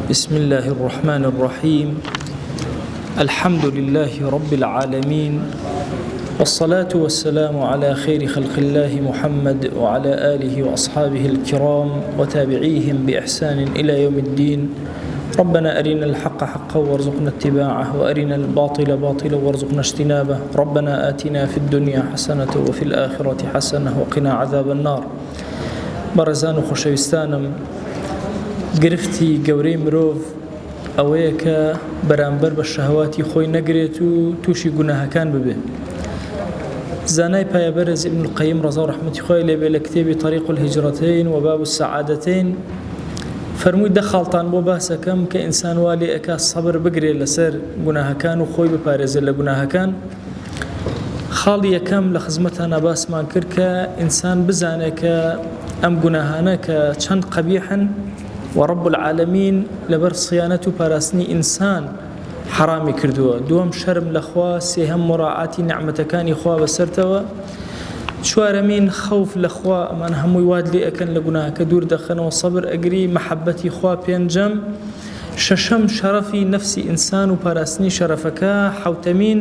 بسم الله الرحمن الرحيم. الحمد لله رب العالمين، والصلاة والسلام على خير خلق الله محمد وعلى آله وأصحابه الكرام وتابعيهم بإحسان إلى يوم الدين. ربنا أرنا الحق حقا وارزقنا اتباعه، وأرنا الباطل باطلا وارزقنا اجتنابه. ربنا آتنا في الدنيا حسنة وفي الآخرة حسنة وقنا عذاب النار. بەڕێزان و خۆشەویستانم، گرفتی گەورەی مرۆڤ ئەوەیە کە بەرامبەر بە شەهواتی خۆی نەگرێت و تووشی گوناهەکان ببێ. زانای پایەبەرز ئیبن القەیم ڕەزا و ڕەحمەتی خۆی لێبێ لە کتێبی طەریق الهیجرەتەین و باب السەعادەتەین فەرمووی دە خاڵتان بۆ باسەکەم کە ئینسان وا لێ ئەکا سەبر بگرێت لەسەر گوناهەکان و خۆی بپارێزێت لە گوناهەکان. خاڵی یەکەم لە خزمەتانە باسمان کرد کە ئینسان بزانێت کە ئەم گوناهانە کە چەند قەبیحن و رب العالمین لەبەر صیانەت و پاراستنی ئینسان حرامی کردووە. دووەم شەرم لەخوا، سێهەم مراعاتی نعمەتەکانی خوا بەسەرتەوە، چوارەمین خەوف لەخوا، ئەمان هەمووی واد لێ ئەکەن لە گوناهەکە دوور دەخەنەوە سەبر ئەگری، مەحەبەتی خوا. پێنجەم شەشەم شەرەفی نەفسی ئینسان و پاراستنی شەرەفەکە. حەوتەمین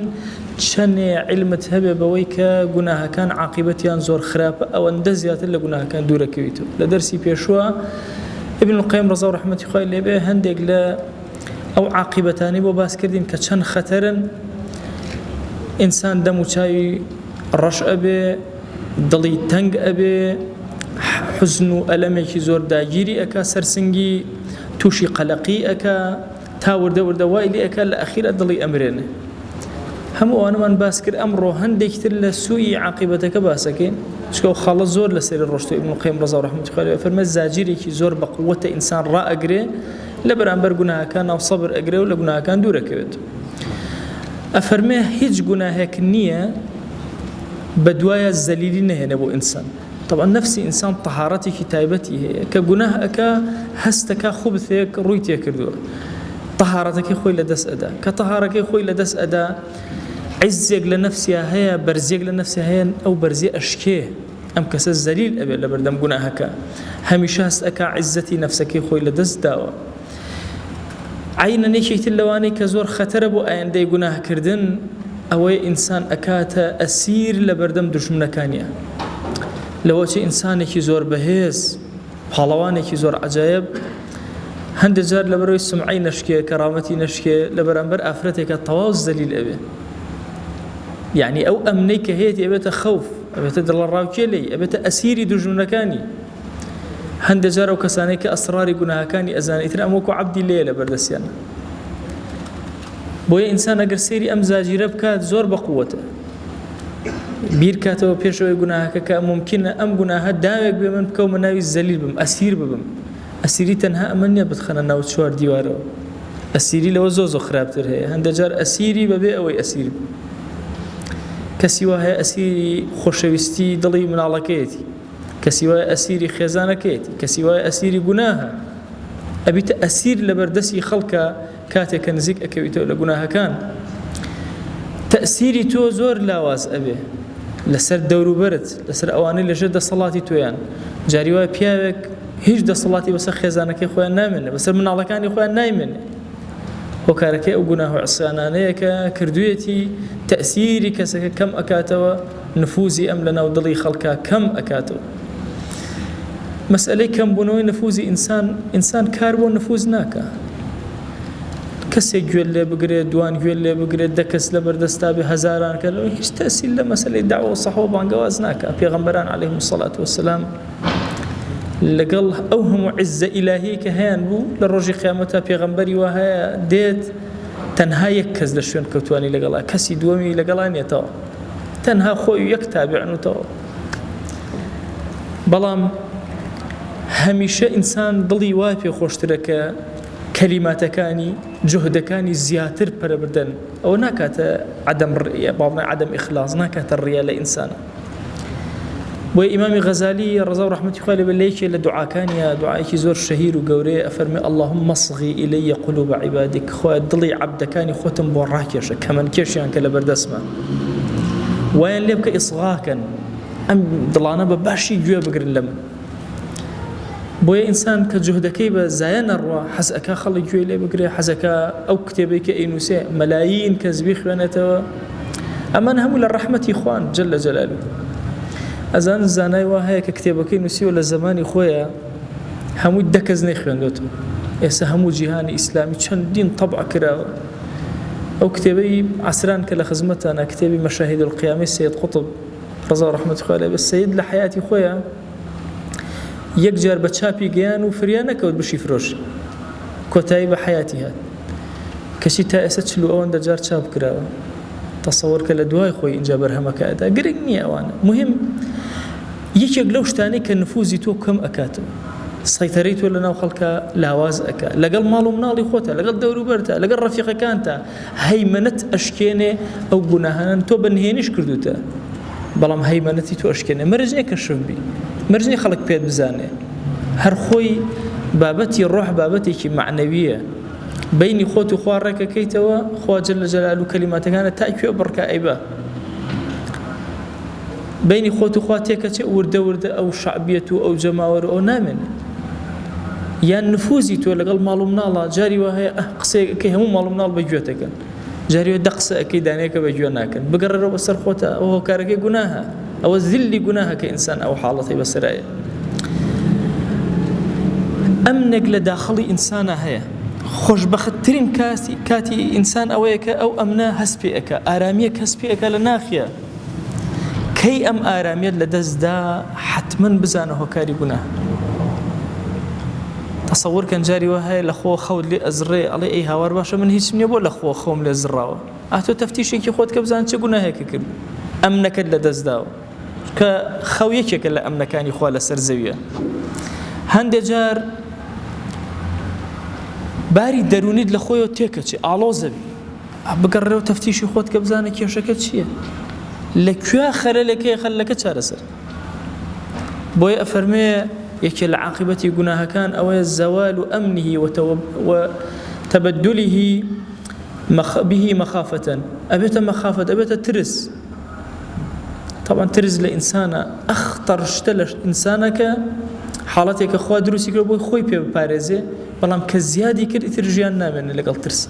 چەندێ علمت هەبێ بەوەی کە گوناهەکان عاقبەتیان زۆر خراپە، ئەوەندە زیاتر لە گوناهەکان دوورەکەویتەوە. لە دەرسی پێشووە ئیبن القەیم ڕەزا و ڕەحمەتی خۆی لێبێ هەندێک لە ئەو عاقبەتانی بۆ باس کردین کە چەند خەتەرن. ئینسان دەم و چاوی ڕەش ئەبێ، دڵی تەنگ ئەبێ، حوزن و ئەلەمێکی زۆر داگیری ئەکا، سەرسنگی تووشی قەلەقی ئەکا، تا وردە وردە وای لێ ئەکا، لە ئەخیرە دڵی ئەمرێنێ. هەموو ئەوانەمان باس کرد. ئەمڕۆ هەندێکتر لە سوئی عاقبەتەکە باسەکەین، چکە ئەو خاڵە زۆر لەسەری ڕۆشتووە. ئیبن القەیم ڕەزا و ڕەحمەتی خۆی لێبێ فەرمێ زاجیرێکی زۆر بە قووەتە ئینسان ڕائەگرێ لە بەرامبەر گوناهەکان و سەبر ئەگرێ و لە گوناهەکان دوورەکەوێت. ئەفەرمێ هیچ گوناهێک نییە بە دوایە زەلیلی نەهێنێ بۆ ئینسان. طبعا نفسی ئینسان تەهارەتێکی تایبەتی هەیە کە گوناه ئەکا، هەستەکە خوبثێک ڕووی تێکردووە، تەهارەتەکەی خۆی لەدەست ئەدا. کە تەهارەکەی خۆی لەدەست ئەدا، عیزێک لە نەفسیا هەیە، بەرزێک لە نەفسیا هەیە، ئەو بەرزێ ئەشکێ، ئەم کەسە زەلیل ئەبێت لە بەردەم گوناهەکە. هەمیشە هەست ئەکا عیزەتی نەفسەکەی خۆی لەدەست داوە. عینەنێکێکتر لەوانەی کە زۆر خەتەرە بۆ ئایندەی گوناهکردن، ئەوەی ئینسان ئەکاتە ئەسیر لە بەردەم دوژمنەکانیە. لەوەچی ئینسانێکی زۆر بەهێز، پاڵەوانێکی زۆر عەجایب، هەندێک جار لەبەرەوەی سمعەی نەشکێ، کەرامەتی نەشکێ، لە بەرامبەر ئافرەتێکە تەواو زەلیل ئەبێ. یعنی ئەو ئەمنەی کە هەیەی ئەبێتە خەوف، ئەبێتە دڵەڕاوکێلەی، ئەبێتە ئەسیری دوژمنەکانی. هەندێک جار ئەو کەسانەی کە ئەسراری گوناهەکانی ئەزانێت، ئیتر ئەم وەکو عەبدی لێیە لە بەردەستیانە. بۆیە ئینسان ئەگەر سەیری ئەم زاجیرە بکات زۆر بەقووەتە، بیر کاتەوە پێشەوەی گوناهەکە کە ممکنە ئەم گوناهە داوێک بێ من بکەومە ناوی زەلیل بم، ئەسیر ببم. ئەسیری تەنها ئەمە نییە بتخەنە ناو چوار دیوارەوە، ئەسیری لەوە زۆ خراپتر هەیە. هەندێک جار ئەسیری بەبێ ئەوەی ئەسیر بم. کەسی وایە ئەسیری خۆشەویستی دڵی مناڵەکەیەتی، کەسی وایە ئەسیری خێزانەکەیەتی، کەسی وایە ئەسیری گوناهە، ئەبیتە ئەسیر لە بەردەستی خەڵکە کاتێکە نزیک ئەکەویتەوە لە گوناهەکان. تەئسیری تۆ زۆر لاواز ئەبێ لەسەر دەوروبەرت، لەسەر ئەوانەی لەژێر دەسەڵاتی تۆیان. جاری وایە پیاوێک هیچ دەسەڵاتی بەسەر خێزانەکەی خۆیان نامێنێ، بەسەر مناڵەکانی خۆیان نایمێنێ. هۆکارەکەی ئەو گوناه و عسیانانەیە کە کردوویەتی تەئسیری کەسەکە کەم ئەکاتەوە، نفوزی ئەم لە ناو دڵی خەڵکە کەم ئەکاتەوە. مەسئلەی کەمبوونەوەی نفوزی ئینسان کار بۆ نفوز ناکە. کەسێک گوێ لێ بگرێت، دوان گوێ لێ بگرێت، دە کەس لە بەردەستا بێ، هەزاران کە لەوە هیچ تەئسیر لە مەسئلەی داوە و سەحوە و بانگەواز ناکە. پێغەمبەران عەلەیهیمو سەڵات وەسەلام لەگەڵ ئەو هەموو عیزە ئیلاهی کە هەیان بوو، لە ڕۆژی قیامەتە پێغەمبەری وا هەیە دێت تەنها یەک کەس لە شوێن کەوتوانی لەگەڵا، کەسی دووەمی لەگەڵا نیێتەوە، تەنها خۆی و یەک تابعنوتەوە. بەڵام هەمیشە ئینسان دڵی وای پێ خۆشترە کە کەلیماتەکانی جوهدەکانی زیاتر پەرەبردن. ئەوە ناکاتە عەدەم ڕێیە، باڵنای عەدەم ئیخلاص، ناکاتە ڕێیە لە ئینسانە. بۆیە ئیمامی غەزالی ڕەزا و ڕەحمەتی خۆی لێبێ لە یەکێ لە دوعاکانیە، دوعایەکی زۆر شەهیر و گەورەیە، ئەفەرمێ اللهم اصغي إلي قلوب عبادك، خۆی دڵی عەبدەکانی خۆتم بۆ ڕاکێشە، کەمەندکێشیان کە لە بەردەستمە، وایان لێ بکە ئیصغاکەن، ئەم دڵانە بە باشی گوێ بگرن لە من. بۆیە ئینسان کە جوهدەکەی بە زایە نەڕوە حەزەکە خەڵک گوێ لێ بگرێ حەزەکە ئەو کتێبەی کە ئەینووسێ مەلایین کەس بیخوێنێتەوە ئەمان هەموو لە ڕەحمەتی خوان جەلە جەلالوه ئەزان زانای وا هەیە کە کتێبەکەی نووسیوە لە زمانی خۆیە هەمووی دەکەس نەیخوێندوتەوە ئێستا هەموو جیهانی ئیسلامی چەندین طەبع کراوە ئەو کتێبەی عەسران کە لە خزمەتانە کتێبی مەشاهید القیامەی سید قوتب ڕەزا ڕەحمەتی خوا لێبێ سید لە حیاتی خۆیە یەک جار بە چاپی گەیان و فریان نەکەوت بشی فرۆش کۆتایی بە حیاتی هات کەچی تا ئێستا 40 ئەوەندە جار چاپ کراوە تەسەوەر کە لە دوای خۆی اینجا بەرهەمەکە ئەدا گرنگ نییە ئەوانە مهم یەکێک لەو شتانەی کە نفوزی تۆ کەم ئەکاتەوە سەیطەرەی تۆ لەناو خەڵکە لاواز ئەکا لەگەڵ ماڵ و مناڵی خۆتە لەگەڵ دەوروبەرتە لەگەڵ ڕەفیقەکانتە هەیمەنەت ئەشکێنێ ئەو گوناهانە تۆ بەنهێنیش کردوتە بەڵام هەیمەنەتی تۆ ئەشکێنێ مەرج نییە کە شەو بی مەرج نییە خەڵک پێت بزانێ هەر خۆی بابەتی ڕۆح بابەتێکی معنەویە بینی خۆت و خوا ڕێکەکەیتەوە خوا جەلە جەلالوه کەلیماتەکانە تا کوێ بڕکە ئەیبە بینی خۆت و خوا تێکەچێ وردە وردە ئەو شعبیەت و ئەو جەماوەر و ئەو نامێنێ یان نفوزی تۆ لەگەڵ ماڵ و مناڵە جاری وا هەیە قسەیەکەی هەموو ماڵ و مناڵ بەگوێتەکەن جاری دە قسە ئەەکەی دانەیەکە بەگوێ ناکەن بگەڕێرەوە بەسەر خۆتە ئەو هۆکارەکەی گوناهە ئەوە زیلی گوناهە کە ئینسان ئەو حاڵەتی بەسەرایە ئەمنێک لە داخڵی ئینسانە هەیە خۆشبەختترین کاتی ئینسان ئەوەیە کە ئەو ئەمنە هەست پێ ئەکا ئارامیەک هەست پێ ئەکا لە ناخیە کەی ئەم ئارامیەت لە دەستدا حتمەن بزانە هۆکاری گوناهە تەسەوور کەن جاری وە هەیە لە خۆ خەوت لێ ئەزڕێ ئەڵێ ئەی هاوار باشە من هیچ نییە بۆ لە خۆ خۆم لێ زڕاوە ئاتۆ تەفتیشێکی خۆت کە بزان چه گوناهێکە کرد ئەمنەکەت لە دەستداوە کە خەو یەکێکە لە ئەمنەکانی خوا لەسەر زەویە هەندێک جار باری دەرونیت لە خۆیەوە تێکەچێ ئاڵۆزەبی بگەڕێەوە تەفتیشی خۆت کە بزانە کێشەکە چییە لەکوێ خەلەلەکەی خەلەکە چارەسەر بۆیە ئەفەرمێ یەکێ لە عاقبەتی گوناهەکان ئەوەیە زەوال و ئەمنیه وتەبەدله به مەخافەتەن ئەبێتە مەخافەت ئەبێتە ترس طبعا ترس لە ئینسانە ئەخطەر شتە لە ئینسانەکە حاڵەتێکە خوا دروستی کرد بۆی خۆی پێ بپارێزێ بەڵام کە زیادی کرد ئیتر ژیان نامێنێ لەگەڵ ترسە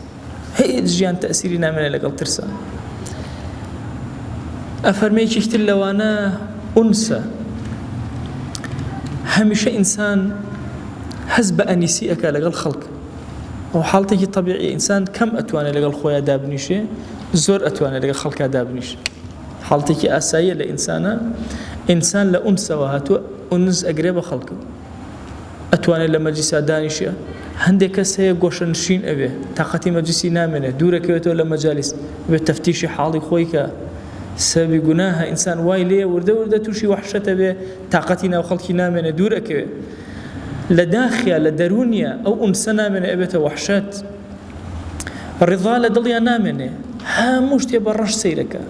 هیچ ژیان تەئسیری نامێنێ لەگەڵ ترسە ئەفەرمەیەکی تر لەوانە ئونسە هەمیشە ئینسان هەز بە ئەنیسی ئەکا لەگەڵ خەڵک ئەو حاڵەتێکی طەبیعی ئینسان کەم ئەتوانێت لەگەڵ خۆیان دابنیشێ زۆر ئەتوانێت لەگەڵ خەڵکا دابنیشێ حاڵەتێکی ئاساییە لە ئینسانە ئینسان لە ئونسەوە هاتووە ئونس ئەگرێ بە خەڵکە ئەتوانێت لە مەجلیسا دانیشێ هەندێک کەس هەیە گۆشە نشین ئەوێ تاقەتی مەجلیسی نامێنێت دوورەکەوێتەوە لە مەجالیس بێت تەفتیشی حاڵی خۆی کە سەبی گوناهە ئینسان وای لێ وردە وردە تووشی وەحشەتە بێ تاقەتی ناو خەڵکی نامێنێ دوورەکەوێ لە داخیا لە دەرونیە ئەو ئونسە نامێنێ ئەبێتە وەحشەت ڕیضا لە دڵیان نامێنێ هەموو شتێ بە ڕەش سەیرەکە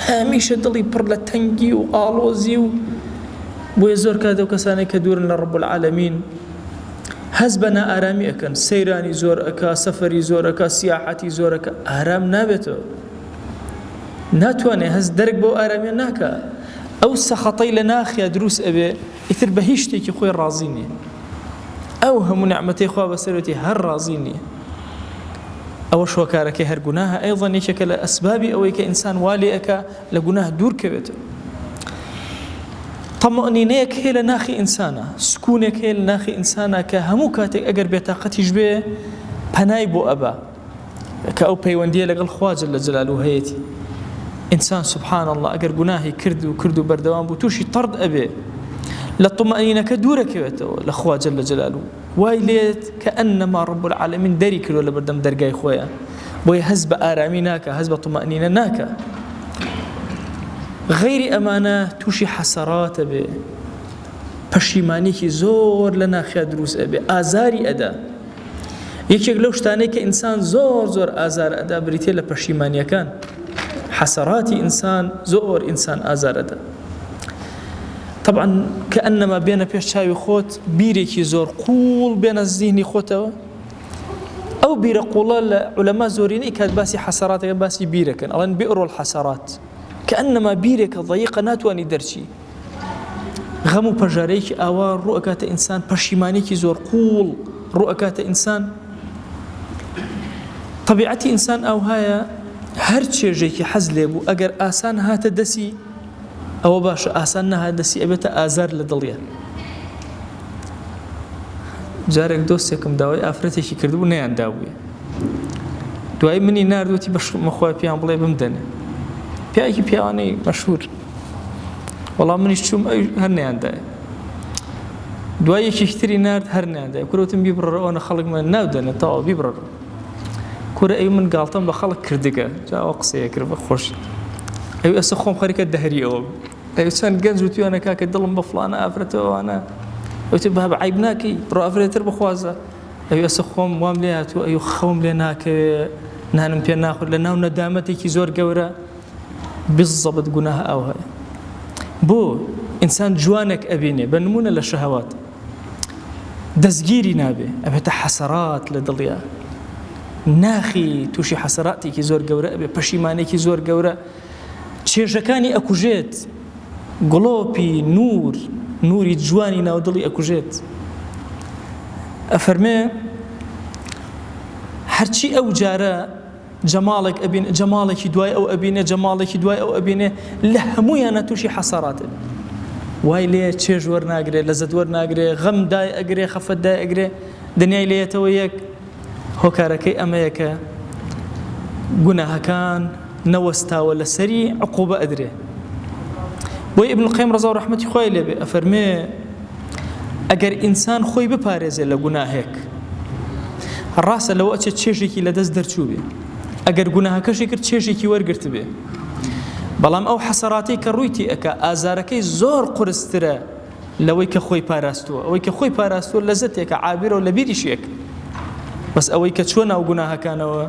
هەمیشە دڵی پڕ لە تەنگی و ئاڵۆزی و بۆیە زۆر کات ئەو کەسانێک کە دوورن لە ڕەب العالەمین هەز بە نائارامی ئەکەن سەیرانی زۆر ئەکا سەفەری زۆر ئەکا سیاحەتی زۆر ئەکا ئارام نابێتەوە ناتوانێ هەز دەرک بۆ ئارامیە ناکە ئەو سەخەتەی لە ناخیا دروست ئەبێ ئیتر بە هیچ شتێکی خۆی ڕازی نییە ئەو هەموو نعمەتەی خوا بەسەرەوەتی هەر ڕازی نییە ئەوە شۆکارەکەی هەر گوناهە ئەیضەن یەکێکە لە ئەسبابی ئەوەی کە ئینسان وا لێ ئەکا لە گوناه دوور کەوێتەوە طەمەئنینەیەک هەیە لە ناخی ئینسانە سکوونێک هەیە لە ناخی ئینسانە کە هەموو کاتێک ئەگەر بێتاقەتیش بێ پەنای بۆ ئەبا کە ئەو پەیوەندیە لەگەڵ خوا جەلە جەلالوه هەیەتی ئینسان سبحان الله ئەگەر گوناهی کرد و بەردەوام بوو تووشی تەڕد ئەبێ لە طمەئنینەکە دوورەکەوێتەوە لە خوا جەلە جەلالوه وای لێت کە ئەنەما ڕەب العالەمین دەری کردووە لە بەردەم دەرگای خۆیان بۆیە هەز بە ئارامی ناکە هەز بە طمەئنینە ناکە غەیری ئەمانە تووشی حەسەراتە بێ پەشیمانێکی زۆر لە ناخیا دروست ئەبێ ئازاری ئەدا یەکێک لەو شتانەی کە ئینسان زۆر ئازار ئەدا بریتێ لە پەشیمانیەکان حەسەراتی ئینسان زۆر ئینسان ئازار ئەدا طبعا كأنما بين پێش چاوی خۆت بیرێکی زۆر قوڵ بێنە زیهنی خۆتەوە ئەو بیرە قوڵە لە عولەما زۆرینەی کات باسی حەسەراتەکە باسی بیرەکەن ئەڵێن بئر الحەسەرات كأنما بیرێکە ضەیقە ناتوانی دەرچی غەم و پەژارەیەکی ئاوا ڕوو ئەکاتە ئینسان، پەشیمانێکی زۆر قوڵ ڕوو ئەکاتە ئینسان. طبیعەتی ئینسان ئەوهایە هەر چێژێکی حەز لێ بوو ئەگەر ئاسان هاتە دەسی ئەوە باشە، ئاسان نەهات دەسی ئەبێتە ئازار لە دڵیە. جارێک دۆستێکم داوای ئافرەتێکی کردبوو نەیاندابوویە، دوای منی ناردوەتی بەخوای پێیان بڵێ بمدەنێ، پیاوێکی پیاوانەی مەشهور، وەڵام منیش چووم هەر نەیاندایە. دوای یەکێکی تری نارد هەر نەیاندایە، کوڕوتم بیبڕەوە ئەوە خەڵکمان ناودەنێ تەواو بیبڕەوە. کوڕە ئەوی من گاڵتەم بە خەڵک کردگە، جا ئەوە قسەیە کرد بە خۆشی، ئەوی ئەسە خۆم خەریکە دەهەری ئەوە، ئەوی چەند گەنج و توانە کاکە دڵم بە فڵانە ئافرەتەوەوانە، ئەوتر بە عیب ناکەی بڕۆ ئافرەتتر بخوازە، ئەوی ئەسە خۆم وام لێ هاتووە، ئەوی خەوم لێ ناکەوێ، نانم پێ ناخورد، لە ناو نەدامەتێکی زۆر گەورە. بالضبط گوناه ئەو هەیە. بۆ ئینسان جوانێک ئەبینێ بە نمونە لە شەهەوات دەستگیری نابێ، ئەبێتە حەسەرات لە دڵیا، ناخی تووشی حەسەراتێکی زۆر گەورە ئەبێ، پەشیمانێکی زۆر گەورە، چێژەکانی ئەکوژێت، گڵۆپی نووری جوانی ناودڵی ئەکوژێت. ئەفەرمێ هەرچی ئەو جارە جەماڵێک ئەبین، جەماڵێکی دوای ئەو ئەبینێ، جەماڵێکی دوای ئەو ئەبینێ، لە هەموویانە تووشی حەسەراتە، وای لێ چێژ وەرناگرێ، لەزەت وەرناگرێ، غەم دای ئەگرێ، خەفەت دای ئەگرێ، دنیای لێتەوە یەک. هۆکارەکەی ئەمەیە کە گوناهەکان نەوەستاوە لەسەری عقوبە ئەدرێ. بۆی ئیبن القەیم ڕەزا و ڕەحمەتی خوای لێبێ ئەفەرمێ ئەگەر ئینسان خۆی بپارێزێ لە گوناهێک، ڕاستە لەوە ئەچێت چێژێکی لەدەست دەرچوو بێ، ئەگەر گوناهەکەشی کرد چێژێکی وەرگرت بێ، بەڵام ئەو حەسەراتی کە ڕوویتی ئەکا ئازارەکەی زۆر قورسترە لەوەی کە خۆی پاراستووە. ئەوەی کە خۆی پاراستووە لەزەتێکە عابیرە و لە بیریشێک، بەس ئەوەی کە چوە ناو گوناهەکانەوە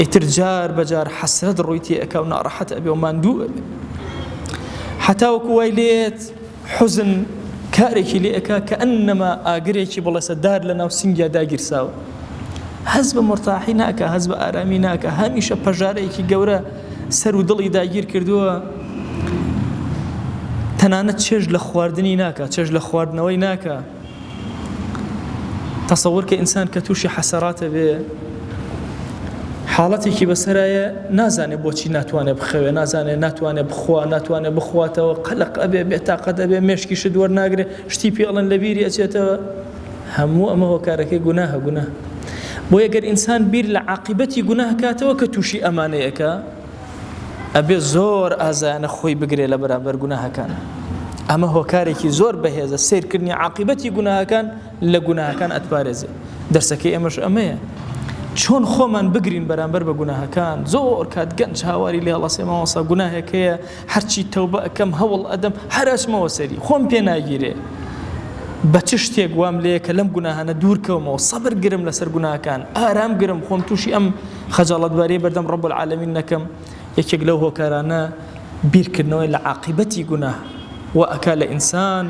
ئیتر جار بەجار حەسرەت ڕوویتی ئەکا و ناڕەحەت ئەبێ و ماندوو ئەبێ، حتا وەکو وای لێت حوزن کارێکی لێ ئەکا کە ئەنەما ئاگرێکی بڵێسە دار لە ناو سینگیا داگیرساوە، هەز بە مرتاحی ناکە، هەز بە ئارامی ناکە، هەمیشە پەژارەیەکی گەورە سەر و دڵی داگیر کردووە. تەنانەت چێژ لە خواردنی ناکە، چێژ لە خواردنەوەی ناکە. تەسەوور کە ئینسان کە تووشی حەسەراتە بێ، حاڵەتێکی بەسەرایە نازانێ بۆچی ناتوانێت بخەوێ، نازانێت ناتوانێت بخوا، ناتوانێت بخواتەوە، قەلق ئەبێ، بێتاقەت ئەبێ، مێشکیشت وەرناگرێ، شتی پێڵەن لە بیری ئەچێتەوە. هەموو ئەمە هۆکارەکەی گوناهە. گوناه بۆ ئەگەر ئینسان بیر لە عاقبەتی گوناه کاتەوە کە تووشی ئەمانەیەکە، ئەبێ زۆر ئازایانە خۆی بگرێ لە بەرامبەر گوناهەکانە. ئەمە هۆکارێکی زۆر بەهێزە، سیرکردنی عاقبەتی گوناهەکان لە گوناهەکان ئەتپارێزێ. دەرسەکەی ئەمەش ئەمەیە، چۆن خۆمان بگرین بەرامبەر بە گوناهەکان. زۆر کات گەنج هاواری لێ هەڵەسێ ماوەسا گوناهێکەیە، هەرچی تەوبە ئەکەم هەوڵ ئەدەم هەرچمەوە سەری خۆم پێ ناگیرێ، بە چ شتێک وام لێ کە لەم گوناهانە دوورکەومەوە، سەبر گرم لەسەر گوناهەکان، ئارام گرم، خۆم تووشی ئەم خەجاڵەتباری بەردەم ڕەب العالەمین نەکەم. یەکێک لەو هۆکارانە بیرکردنەوەی لە عاقبەتی گوناه و ئەکا لە ئینسان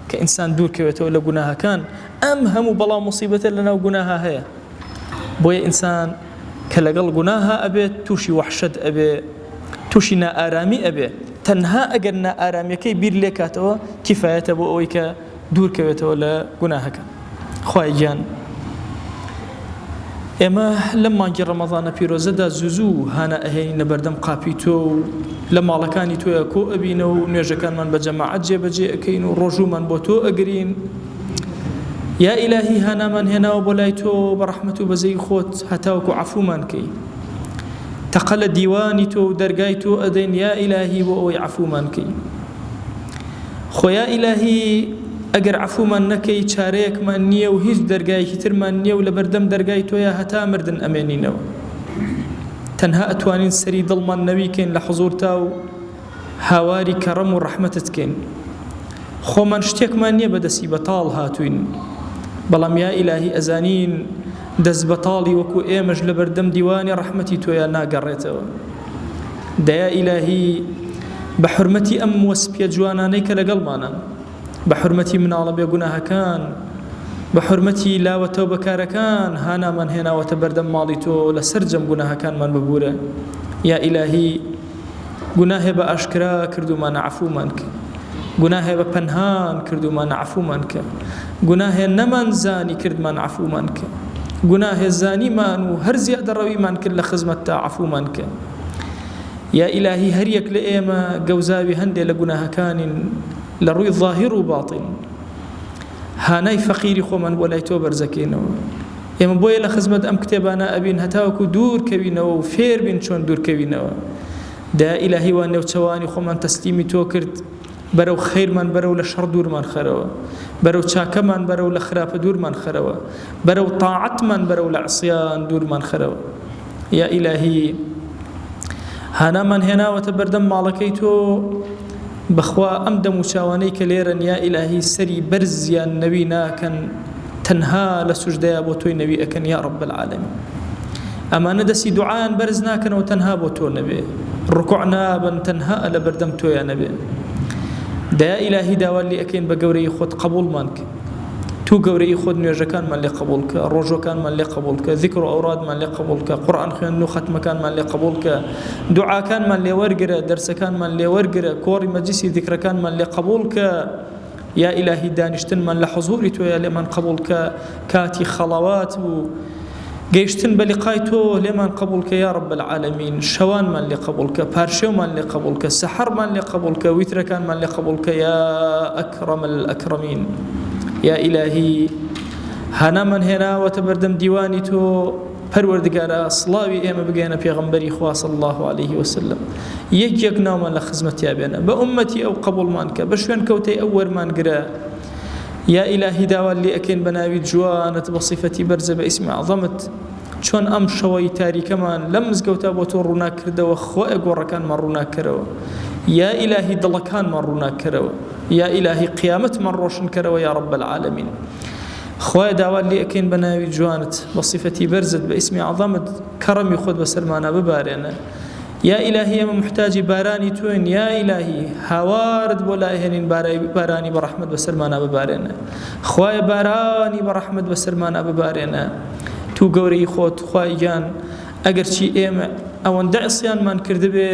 کە ئینسان دوورکەوێتەوە لە گوناهەکان. ئەم هەموو بەڵام موسیبەتە لەناو گوناها هەیە. بۆیە ئینسان کە لەگەڵ گوناها ئەبێت تووشی وەحشەت ئەبێ، تووشی نائارامی ئەبێ. تەنها ئەگەر نائارامیەکەی بیر لێ کاتەوە کیفایەتە بۆ ئەوەی کە دوورکەوێتەوە لە گوناهەکە. خوای گیان، ئێمە لەم مانگی ڕەمەضانە پیرۆزەدا زوو هانە ئەهێنینە بەردەم قاپی تۆ و لە ماڵەکانی تۆیە کۆ ئەبینە و نوێژەکانمان بە جەماعەت جێبەجێ ئەکەین و ڕۆژومان بۆ تۆ ئەگرین. یا ئیلاهی هانامان هێناوە بۆ لای تۆ بە ڕەحمەت و بەزەی خۆت هەتاوەکو عەفومان کەی. تەقە لە دیوانی تۆ و دەرگای تۆ ئەدەین یا ئیلاهی بۆ ئەوەی عەفومان کەی. خۆ یا ئیلاهی ئەگەر عەفومان نەکەی چارەیەکمان نییە و هیچ دەرگایەکی ترمان نییە و لە بەردەم دەرگای تۆیە هەتا مردن ئەمێنینەوە. تەنها ئەتوانین سەری دڵمان نەویکەین لە حوزور تا و هاواری کەڕەم و ڕەحمەتت کەین. خۆمان شتێکمان نییە بەدەستی بەتاڵ هاتوین، بەڵام یا ئیلاهی ئەزانین دەست بەتاڵی وەکو ئێمەش لە بەردەم دیوانی ڕەحمەتی تۆیە ناگەڕێتەوە. دەیا ئیلاهی بە حورمەتی ئەم وەسپیە جوانانەی کە لەگەڵمانە، بە حورمەتی مناڵە بێگوناهەکان، بە حورمەتی لاوەتەوە بەکارەکان هانامان هێناوەتە بەردەم ماڵی تۆ لە سەرجەم گوناهەکانمان ببوورە. یا ئیلاهی گوناهێ بە ئاشکرا کردومانە عەفومان کرد. گوناهێ بە پەنهان کردومان عەفومان کە گوناهێ نەمانزانی کردمان عەفومان کە گوناهێ زانیمان و هەر زیادە ڕەویمان کرد لە خزمەتتا عەفومان کە یا ئیلاهی هەر یەک لە ئێمە گەوزاوی هەندێک لە گوناهەکانین لە ڕووی ظاهر و باطن هانای فەقیری خۆمان بۆ لای تۆ بەرزەکەینەوە ئێمە بۆیە لە خزمەت ئەم کتێبانە ئەبین هەتاوەکو دوورکەوینەوە و فێر بین چۆن دوورکەوینەوە دا ئیلاهی وان نێوچەوانی خۆمان تەسلیمی تۆ کرد بەرەو خەیرمان بەرەو لە شەڕ دوورمان خەرەوە بەرەو چاکەمان بەرەو لە خراپە دوورمان خەرەوە بەرەو تاعەتمان بەرەو لە عسیان دوورمان خەرەوە یا ئیلاهی هانامان هێناوەتە بەردەم ماڵەکەی تۆ بەخوا ئەم دەم و چاوانەی کە لێرەن یا ئیلاهی سەری بەرزیان نەوی ناکەن تەنها لە سوژدەیە بۆ تۆی نەوی ئەکەن یا رب العالمین ئەمانە دەستی دوعایان بەرز ناکەنەوە تەنها بۆ تۆ نەبێ ڕکوع نابن تەنها لە بەردەم تۆیان نەبێ دا ئیلاهی داوا لێ ئەکەین بە گەورەی خۆت قبوڵمان کە تو گەورەی خۆت نوێژەکانمان لێ قبوڵ کە ڕۆژۆکانمان لێ قبوڵ کە ذیکر و ئەورادمان لێ قبوڵ کە قورئان خوێندن و ختمەکانمان لێ قبوڵ کە دوعاکانمان لێ وەرگرە دەرسەکانمان لێ وەرگرە کۆڕی مەجلیسی ذیکرەکانمان لێ قبوڵ کە یا ئیلاهی دانیشتنمان لە حوزوری تۆیە لێمان قبوڵ کە کاتی خەڵاوات و گەیشتن بە لیقای تۆ لێمان قبوڵ کە یا رب العالمین شەوانمان لێ قبوڵ کە پارشێومان لێ قبوڵ کە سەحەرمان لێ قبوڵ کە ویترەکانمان لێ قبوڵ کە یا ئەکرەم الئەکرەمین یا ئیلاهی هانامان هێناوەتە بەردەم دیوانی تۆ پەروەردگارە سڵاوی ئێمە بگەێنە پێغەمبەری خوا صلی الله عليه وسلم یەک ناومان لە خزمەتیا بێنە بە ئومەتی ئەو قبوڵمان کە بە شوێن کەوتەی ئەو وەرمان گرە یا ئیلاهی داوا لێ ئەکەین بە ناوی جوانت بە صیفەتی بەرزە بە ئیسمی عەظەمت چۆن ئەم شەوەی تاریکەمان لەم مزگەوتا بۆ تۆ ڕووناکردەوە خۆی گۆڕەکانمان ڕووناکەرەوە یا ئیلاهی دڵەکانمان ڕووناکەرەوە یا ئیلاهی قیامەتمان ڕۆشن کەرەوە یا رب العالمین خوای داوا لێ ئەکەین بە ناوی جوانت بە صیفەتی بەرزت بە ئیسمی عەظەمت کەڕەمی خۆت بەسەرمانە ببارێنە یا ئیلاهی ئێمە محتاجی بارانی تۆین یا ئیلاهی هاوارت بۆ لایهێنین بارانی بە ڕەحمەت بەسەرمانە ببارێنە خوای بارانی بە ڕەحمەت بەسەرمانە ببارێنە تو گەورەی خۆت خوای گیان ئەگەرچی ئێمە ئەوەندە عسیانمان کردبێ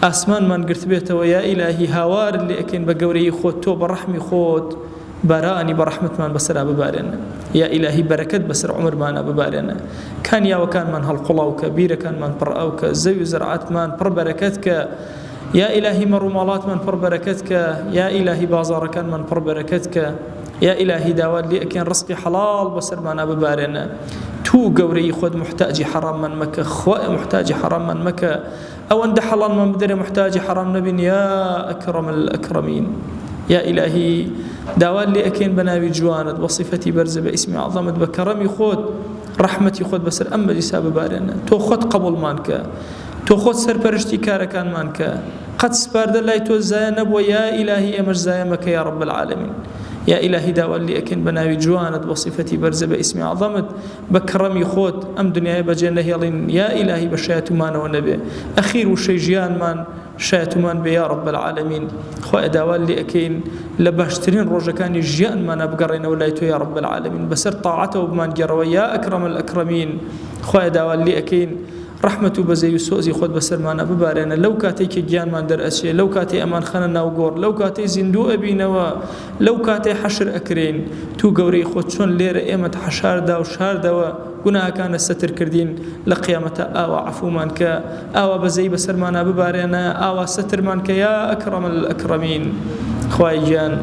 ئاسمانمان گرت بێتەوە یا ئیلاهی هاوارت لێ ئەکەین بە گەورەی خۆت تۆ بە ڕەحمی خۆت بارانی بە ڕەحمەتمان بەسەرا ببارێنە یا ئیلاهی بەرەکەت بەسەر عومرمانە ببارێنە کانیاوەکانمان هەڵقوڵاو کە بیرەکانمان پڕ ئەو کە زەوی و زەرعاتمان پڕ بەرەکەت کە یا ئیلاهی مەڕووماڵاتمان پڕ بەرەکەت کە یا ئیلاهی بازاڕەکانمان پڕ بەرەکەت کە یا ئیلاهی داوات لێ ئەکەین ڕزقی حەڵاڵ بەسەرمانە ببارێنە تو گەورەی خۆت محتاجی حەراممان مەکە خوای محتاجی حەراممان مەکە ئەوەندە حەڵالمان بدەرێ محتاجی حەرام نەبین یا ئەکرەم الئەکرەمین یا ئیلاهی داوات لێ ئەکەین بە ناوی جوانت بە صیفەتی بەرزە بە ئیسمی عەظەمت بە کەڕەمی خۆت ڕەحمەتی خۆت بەسەر ئەم مەجلیسا ببارێنە تۆ خۆت قبوڵمان کە تۆ خۆت سەرپەرشتی کارەکانمان کە قەت سپاردە لای تۆ زایە نەبووە یا ئیلاهی ئێمەش زایە مەکە یا رب العالمین یا ئیلاهی داوات لێ ئەکەین بە ناوی جوانت بە صیفەتی بەرزە بە ئیسمی عەظەمت بە کەڕەمی خۆت ئەم دنیای بەجێ نەهێڵین یا ئیلاهی بە شایەتمانەوە نەبێ ئەخیر و شەی ژیانمان شایەتمان بێ یا رب العالمین خوای داوات لێ ئەکەین لە باشترین ڕۆژەکانی ژیانمانە بگەڕێنەوە لای تۆ یا رب العالمین بەسەر تاعەتەوە بمانگەڕەوە یا ئەکرەم الئەکرەمین خوای داوات لێ ئەکەین ڕەحمەت و بەزەی و سۆزی خۆت بەسەرمانە ببارێنە لەو کاتێک کە گیانمان دەرئەچێ لەو کاتێ ئەمان خەنە ناو گۆڕ لەو کاتێ زیندوو ئەبینەوە لەو کاتێ حەشر ئەکرێن تو گەورەی خۆت چۆن لێرە ئێمەت حەشاردا و شاردەوە گوناهەکانە سەتر کردین لە قیامەتە ئاوا عەفومان کە ئاوا بەزەی بەسەرمانە ببارێنە ئاوا سەترمان کە یا ئەکرەم الئەکرەمین خوای گیان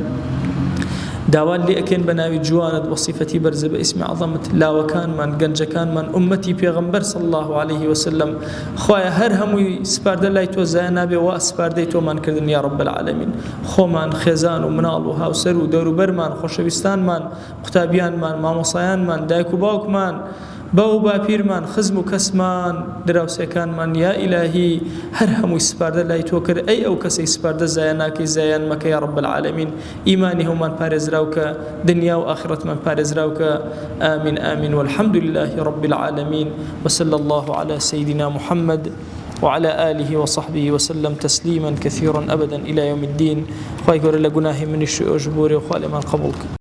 داوات لێ ئەکەین بە ناوی جوانت بە صیفەتی بەرزە بە ئیسمی عەظەمت لاوەکانمان گەنجەکانمان ئومەتی پێغەمبەر صلی الله عليه وسلم خوایە هەر هەمووی سپاردە لای تۆ زایە نابێ وا سپاردەی تۆمان کردن یا رب العالمین خۆمان خێزان و مناڵ و هاوسەر و دەوروبەرمان خۆشەویستانمان قوتابیانمان مامۆسایانمان دایک و باوکمان باو باپیرمان خزم و کەسمان دراوسێکانمان یا ئیلاهی هەر هەمووی سپاردە لای تۆ کرد ئەی ئەو کەسەی سپاردە زایە ناکەی زایان مەکە یا رب العالمین ئیمانی هەمومان پارێزراوکە دنیا و ئاخرەتمان پارێزراوکە ئامین ئامین والحمد لله رب العالمين وصلى الله على سيدنا محمد وعلى آله وصحبه وسلم تسليما كثيرا أبدا إلى يوم الدين خواهي قول لقناه من الشيء أجبوري وخوالي من قبولك